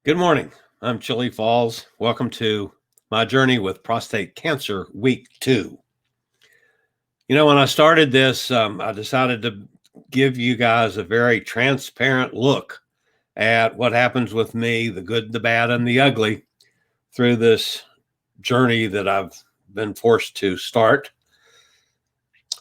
Good morning. I'm Chillie Falls. Welcome to my journey with prostate cancer, week 2. When I started this, I decided to give you guys a very transparent look at what happens with me, the good, the bad, and the ugly through this journey that I've been forced to start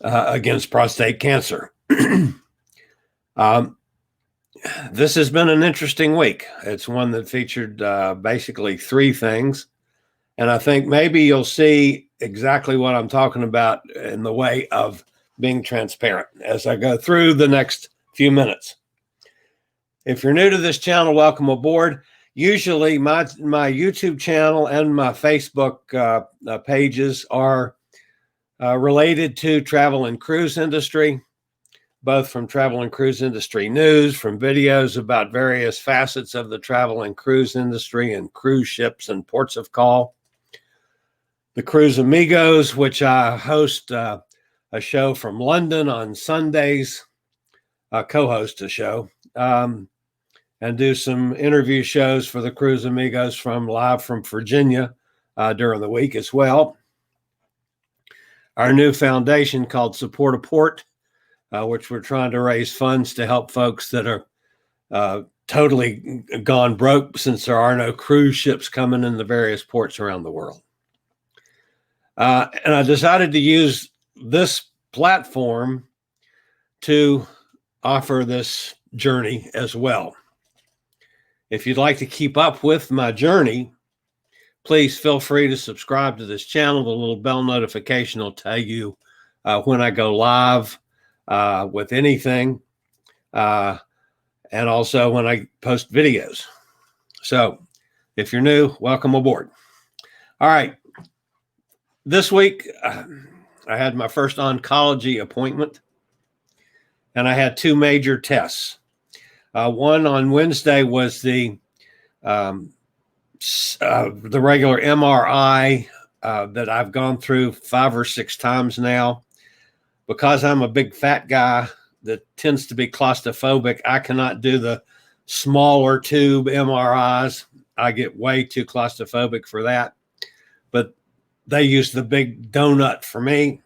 against prostate cancer. This has been an interesting week. It's one that featured basically 3 things. And I think maybe you'll see exactly what I'm talking about in the way of being transparent as I go through the next few minutes. If you're new to this channel, welcome aboard. Usually my YouTube channel and my Facebook pages are related to travel and cruise industry, both from travel and cruise industry news, from videos about various facets of the travel and cruise industry and cruise ships and ports of call. The Cruise Amigos, which I host a show from London on Sundays, co-host a show, and do some interview shows for the Cruise Amigos live from Virginia during the week as well. Our new foundation called Support a Port, which we're trying to raise funds to help folks that are totally gone broke since there are no cruise ships coming in the various ports around the world. And I decided to use this platform to offer this journey as well. If you'd like to keep up with my journey, please feel free to subscribe to this channel. The little bell notification will tell you when I go live with anything, and also when I post videos. So if you're new, welcome aboard. All right. This week, I had my first oncology appointment, and I had 2 major tests. One on Wednesday was the regular MRI that I've gone through 5 or 6 times now. Because I'm a big fat guy that tends to be claustrophobic, I cannot do the smaller tube MRIs. I get way too claustrophobic for that. But they use the big donut for me,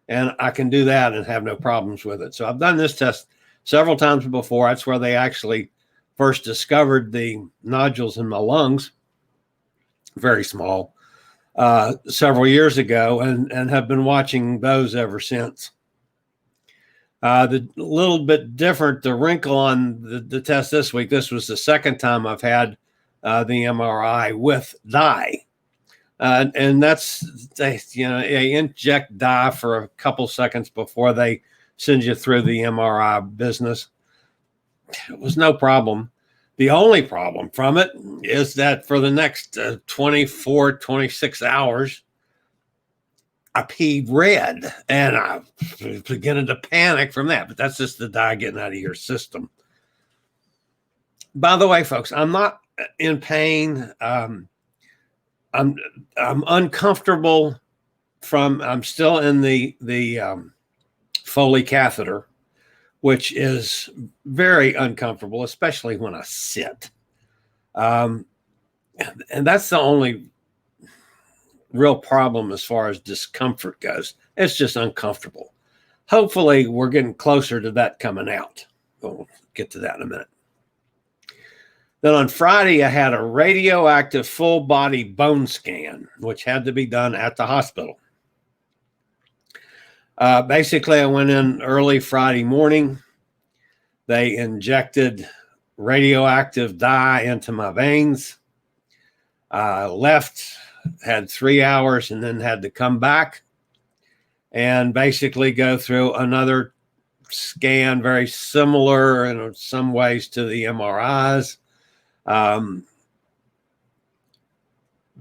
and I can do that and have no problems with it. So I've done this test several times before. That's where they actually first discovered the nodules in my lungs, very small, several years ago, and have been watching those ever since. The little bit different, the wrinkle on the test this week, this was the second time I've had the MRI with dye. And that's, they inject dye for a couple seconds before they send you through the MRI business. It was no problem. The only problem from it is that for the next 24, 26 hours, I peed red, and I was beginning to panic from that. But that's just the dye getting out of your system. By the way, folks, I'm not in pain. I'm uncomfortable I'm still in the Foley catheter, which is very uncomfortable, especially when I sit. And that's the only real problem as far as discomfort goes. It's just uncomfortable. Hopefully we're getting closer to that coming out. We'll get to that in a minute. Then on Friday, I had a radioactive full body bone scan, which had to be done at the hospital. Basically, I went in early Friday morning. They injected radioactive dye into my veins. I left, had 3 hours, and then had to come back and basically go through another scan, very similar in some ways to the MRIs.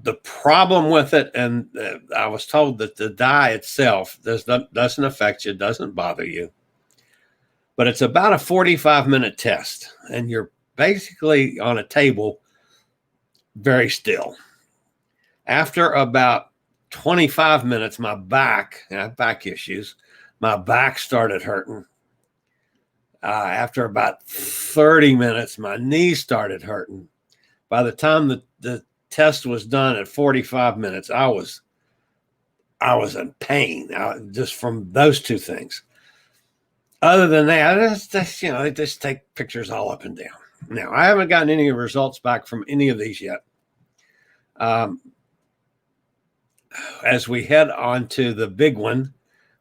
The problem with it, and I was told that the dye itself doesn't affect you, doesn't bother you, but it's about a 45-minute test, and you're basically on a table very still. After about 25 minutes, I have back issues, my back started hurting. After about 30 minutes, my knees started hurting. By the time the test was done at 45 minutes, I was in pain just from those two things. Other than that, they just take pictures all up and down. Now, I haven't gotten any results back from any of these yet. As we head on to the big one,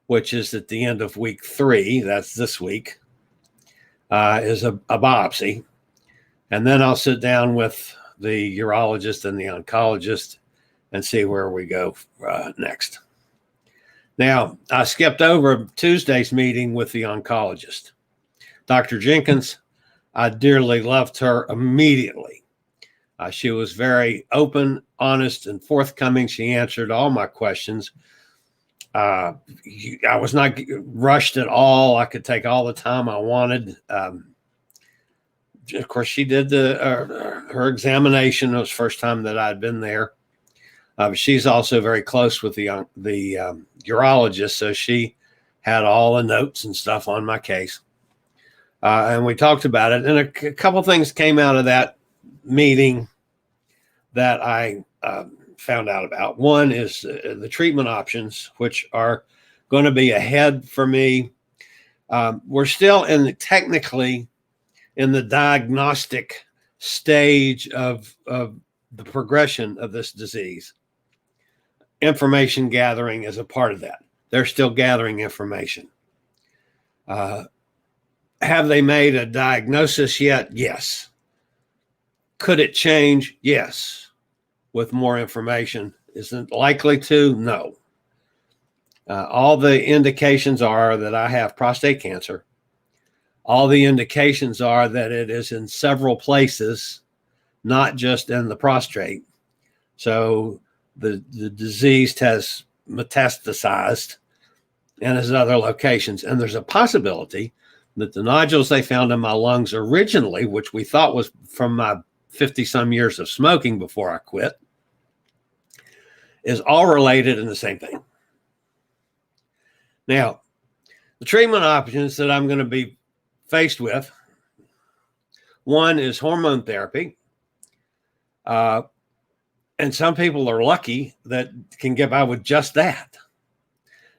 which is at the end of week 3, that's this week, is a biopsy. And then I'll sit down with the urologist and the oncologist and see where we go next. Now, I skipped over Tuesday's meeting with the oncologist. Dr. Jenkins, I dearly loved her immediately. She was very open, honest, and forthcoming. She answered all my questions. I was not rushed at all. I could take all the time I wanted. Of course, she did her examination. It was the first time that I'd been there. She's also very close with the urologist, so she had all the notes and stuff on my case. And we talked about it. And a couple things came out of that meeting that I found out about. One is the treatment options, which are going to be ahead for me. We're still technically in the diagnostic stage of the progression of this disease. Information gathering is a part of that. They're still gathering information. Have they made a diagnosis yet? Yes. Could it change? Yes. With more information. Is it likely to? No. All the indications are that I have prostate cancer. All the indications are that it is in several places, not just in the prostate. So the disease has metastasized and is in other locations. And there's a possibility that the nodules they found in my lungs originally, which we thought was from my 50-some years of smoking before I quit, is all related in the same thing. Now, the treatment options that I'm going to be faced with, one is hormone therapy. And some people are lucky that can get by with just that.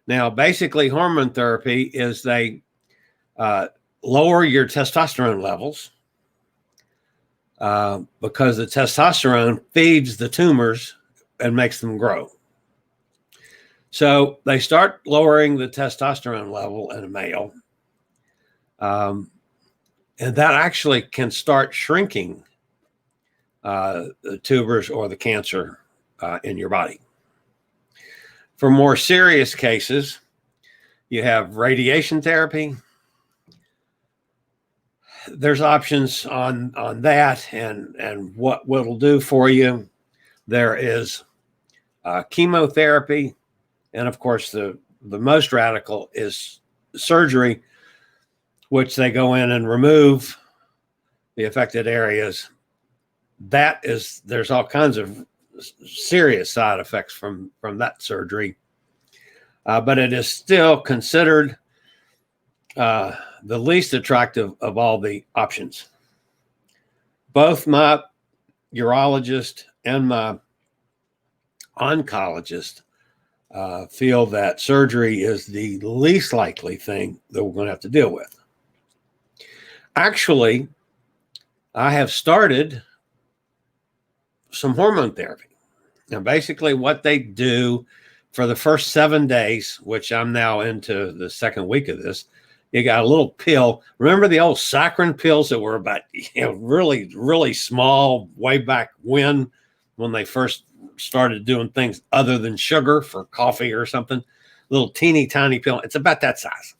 Now, basically, hormone therapy is they lower your testosterone levels because the testosterone feeds the tumors and makes them grow. So they start lowering the testosterone level in a male. And that actually can start shrinking the tumors or the cancer in your body. For more serious cases, you have radiation therapy. There's options on that and what it'll do for you. There is chemotherapy. And of course, the most radical is surgery, which they go in and remove the affected areas. There's all kinds of serious side effects from that surgery. But it is still considered the least attractive of all the options. Both my urologist and my oncologist feel that surgery is the least likely thing that we're going to have to deal with. Actually, I have started some hormone therapy. Now, basically what they do for the first 7 days, which I'm now into the second week of this, you got a little pill. Remember the old saccharin pills that were about, really, really small way back when they first started doing things other than sugar for coffee or something? Little teeny tiny pill. It's about that size.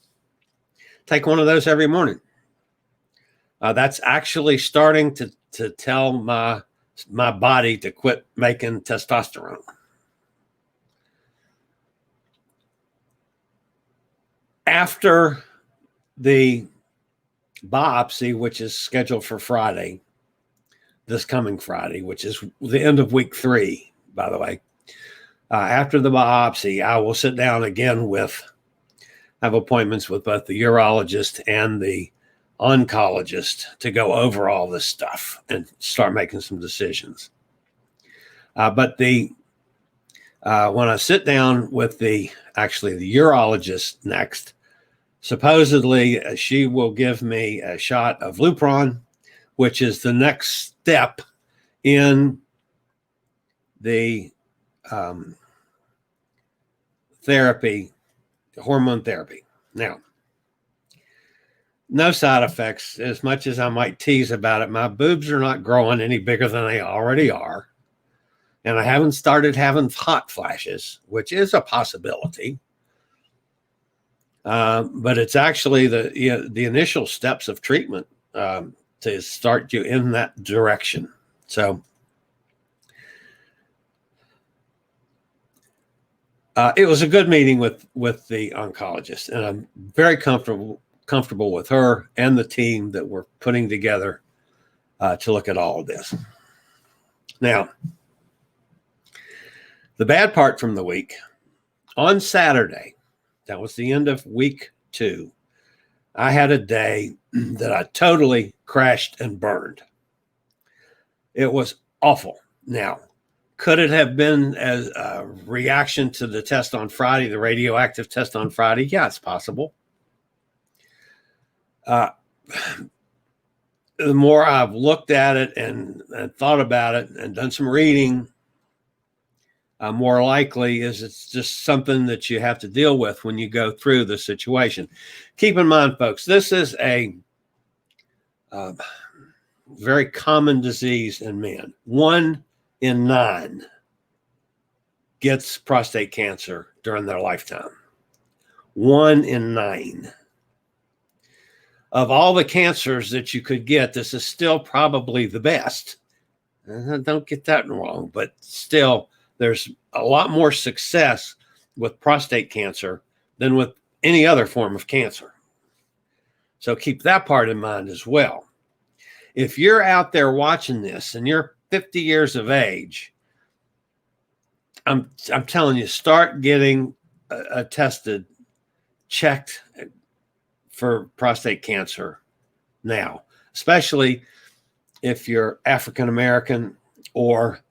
Take one of those every morning. That's actually starting to tell my body to quit making testosterone. After the biopsy, which is scheduled for Friday, this coming Friday, which is the end of week 3, by the way. After the biopsy, I will sit down again have appointments with both the urologist and the oncologist to go over all this stuff and start making some decisions. But when I sit down with the urologist next, supposedly she will give me a shot of Lupron, which is the next step in the therapy, hormone therapy. Now, no side effects. As much as I might tease about it, my boobs are not growing any bigger than they already are. And I haven't started having hot flashes, which is a possibility. But it's actually the initial steps of treatment to start you in that direction. So it was a good meeting with the oncologist, and I'm very comfortable with her and the team that we're putting together to look at all of this. Now, the bad part from the week, on Saturday, that was the end of week 2, I had a day that I totally crashed and burned. It was awful. Now, could it have been as a reaction to the test on Friday, the radioactive test on Friday? Yeah, it's possible. The more I've looked at it and thought about it and done some reading, more likely is it's just something that you have to deal with when you go through the situation. Keep in mind, folks, this is a very common disease in men. 1 in 9 gets prostate cancer during their lifetime. 1 in 9. Of all the cancers that you could get, this is still probably the best. Don't get that wrong, but still, there's a lot more success with prostate cancer than with any other form of cancer. So keep that part in mind as well. If you're out there watching this and you're 50 years of age, I'm telling you, start getting tested, checked for prostate cancer now, especially if you're African American or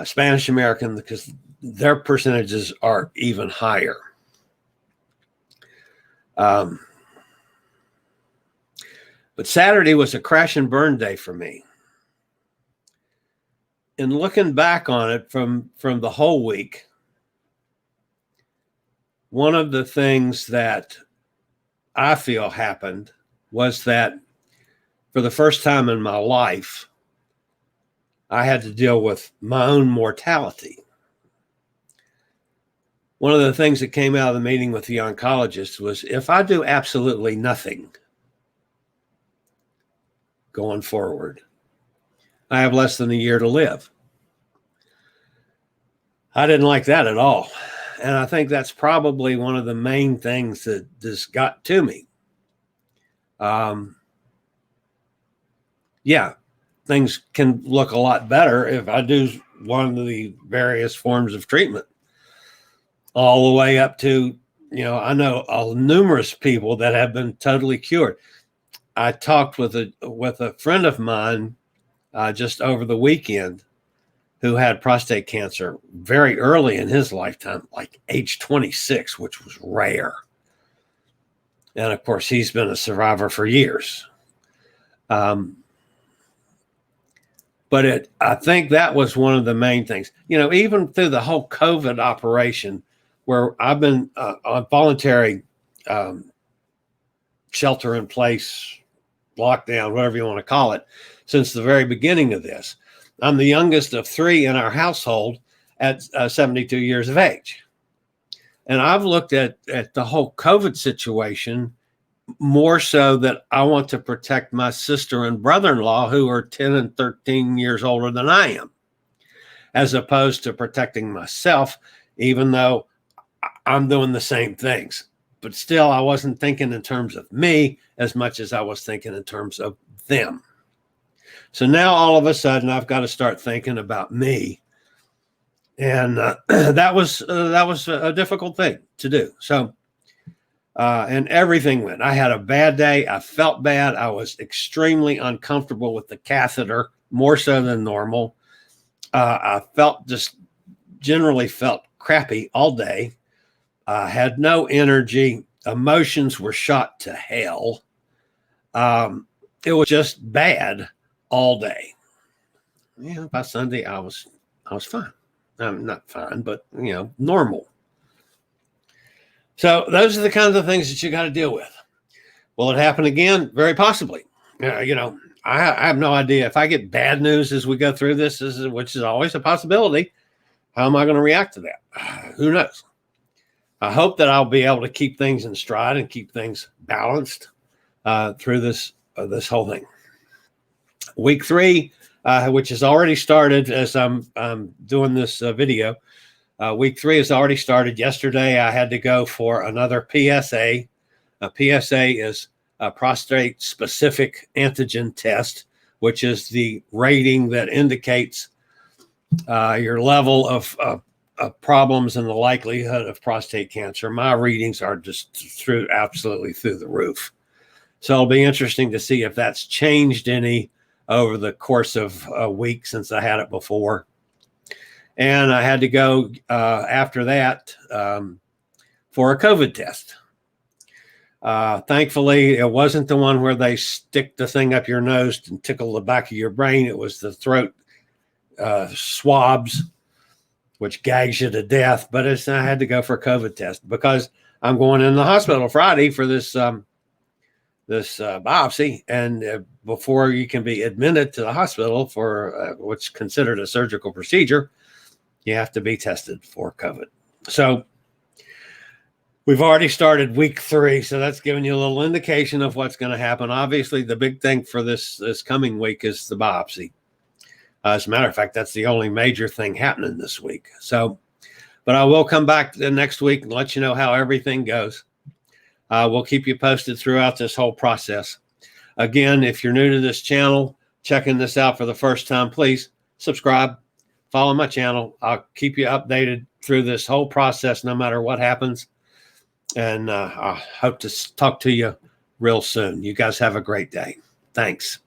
Spanish American, because their percentages are even higher. But Saturday was a crash and burn day for me. And looking back on it from the whole week, one of the things that I feel happened was that for the first time in my life, I had to deal with my own mortality. One of the things that came out of the meeting with the oncologist was, if I do absolutely nothing going forward, I have less than a year to live. I didn't like that at all. And I think that's probably one of the main things that just got to me. Yeah, things can look a lot better if I do one of the various forms of treatment, all the way up to, I know numerous people that have been totally cured. I talked with a friend of mine just over the weekend who had prostate cancer very early in his lifetime, like age 26, which was rare. And of course, he's been a survivor for years. But I think that was one of the main things. Even through the whole COVID operation, where I've been on voluntary shelter in place, lockdown, whatever you want to call it, since the very beginning of this. I'm the youngest of 3 in our household at 72 years of age. And I've looked at the whole COVID situation more so that I want to protect my sister and brother-in-law, who are 10 and 13 years older than I am, as opposed to protecting myself, even though I'm doing the same things. But still, I wasn't thinking in terms of me as much as I was thinking in terms of them. So now all of a sudden I've got to start thinking about me. And that was a difficult thing to do. So and everything went. I had a bad day. I felt bad. I was extremely uncomfortable with the catheter, more so than normal. I generally felt crappy all day. I had no energy. Emotions were shot to hell. It was just bad all day. Yeah, by Sunday I was fine. I'm not fine, but normal. So those are the kinds of things that you got to deal with. Will it happen again? Very possibly. I have no idea. If I get bad news as we go through this, which is always a possibility, how am I going to react to that? Who knows? I hope that I'll be able to keep things in stride and keep things balanced through this whole thing. Week 3, which has already started as I'm doing this video. Week 3 has already started. Yesterday, I had to go for another PSA. A PSA is a prostate-specific antigen test, which is the rating that indicates your level of problems and the likelihood of prostate cancer. My readings are just absolutely through the roof. So it'll be interesting to see if that's changed any over the course of a week since I had it before. And I had to go after that for a COVID test. Thankfully, it wasn't the one where they stick the thing up your nose and tickle the back of your brain. It was the throat swabs, which gags you to death. But I had to go for a COVID test because I'm going in the hospital Friday for this biopsy. And before you can be admitted to the hospital for what's considered a surgical procedure, you have to be tested for COVID. So we've already started week 3. So that's giving you a little indication of what's going to happen. Obviously, the big thing for this coming week is the biopsy. As a matter of fact, that's the only major thing happening this week. So, but I will come back the next week and let you know how everything goes. We'll keep you posted throughout this whole process. Again, if you're new to this channel, checking this out for the first time, please subscribe, follow my channel. I'll keep you updated through this whole process, no matter what happens. And I hope to talk to you real soon. You guys have a great day. Thanks.